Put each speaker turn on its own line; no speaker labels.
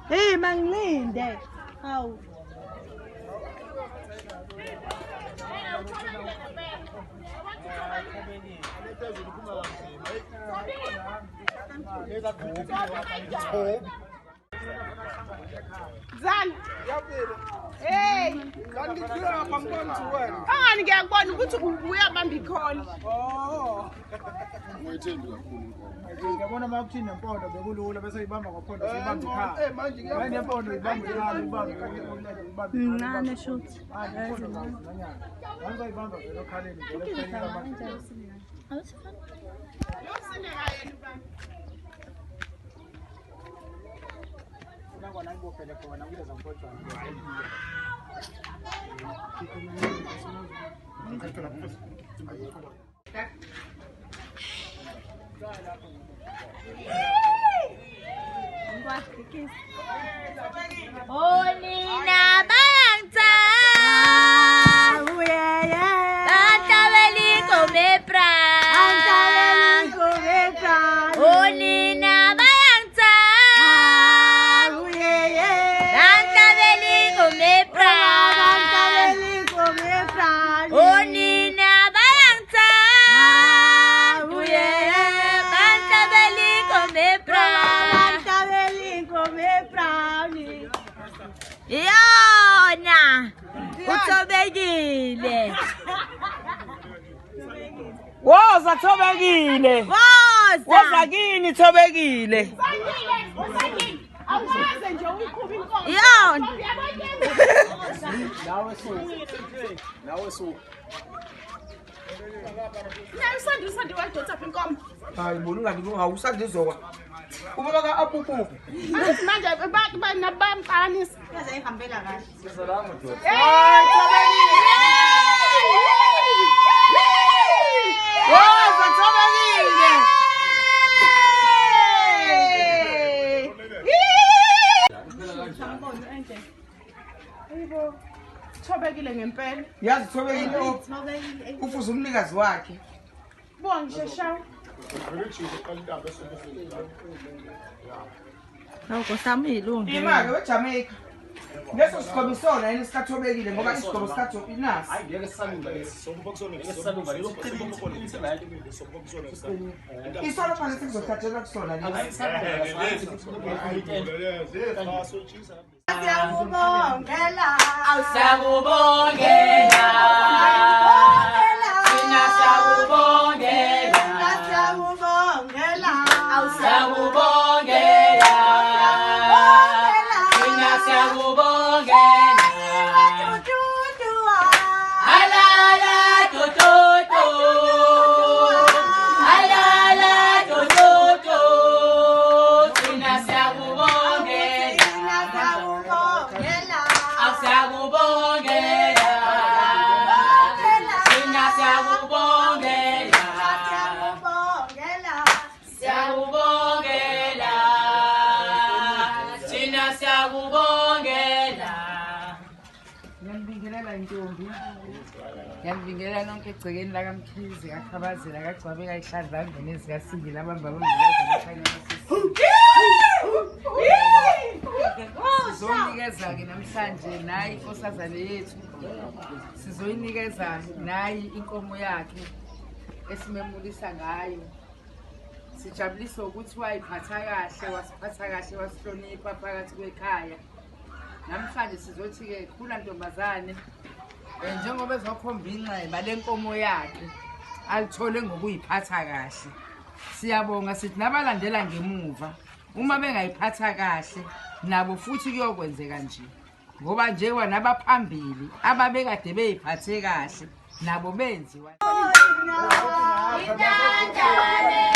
Hey, mangilinde. Hawu. Zan. Hey. Angani ngiyakubona ukuthi uyabamba ikhona. Oh. Ngiyabona makuthi nempondo bekulula bese ibamba ngophondo sibamba ikhaya. Eh manje ngiyabona nempondo ibamba ikhaya ibamba. Mncane shothi. Manje ibamba vele okhaleni vele kufanele manje. Awusifana. Yosindeka yena ubani. Nangona ngibopele khona kuleza mpondo.
Oh, Nina Bayanta. Tanta veliko mepra. Oh, Nina Bayanta. Tanta veliko mepra. Oh, Nina Bayanta. Tanta veliko mepra. Yona uthobekile
Woza thobekile. Woza kini thobekile. Awusaze nje uyikhupha inkomo.
Yona
Nawe so. Usandi wadotha apha inkomo.
Hayi bona ungabi awusandizokwa. Ubaba ka apupu.
Manje banabampanisa. Yaze ihambela kahle.
Sizolama doda.
Woza thobekile. Hayibo. Thobekile ngempela.
Yazi thobekile ufuza umnikazi wakhe.
Bonke nje shawo.
Noko sami ilungu.
Imali weJamaica. Leso sigqobo isona yini sikathobekile ngoba isigqobo sikatho inasi.
Hayi ngeke salunga lesi. Sombokuzona ngeke salunga lesi. Uqinise la into sombokuzona ngeke.
Isona manje sizothathela kusona lesi.
Siyakubongela.
Awusakubongela. Thina siyakubongela.
Siyakubongela.
Awusakubongela. Thina siyakubongela. Alala tototo. Alala tototo. Thina siyakubongela. Awusakubongela. Thina siyakubongela. Siyakubongela. Thina siyakubongela.
Ngiyambingelela intombi. Ngiyambingelela nonke egcekeni la kaMkhize kaKhabazela kaGcwabeka ihlandla ngene ezikaSingile abamba sizoyinikeza-ke namhlanje nayi inkosazane yethu sizoyinikeza nayi inkomo yakhe esimemulisa ngayo. Sijabulisa ukuthi wayiphatha kahle, wasiphatha kahle, wasihlonipha phakathi kwekhaya. Namhlanje sizothi-ke khula ntombazane njengoba ezokhomba inxeba lenkomo yakhe alithole ngokuyiphatha kahle. Siyabonga sithi nabalandela ngemuva uma bengayiphatha kahle nabo futhi kuyokwenzeka nje ngoba njengoba nabaphambili ababekade beyiphathe kahle nabo benziwa.
Intandane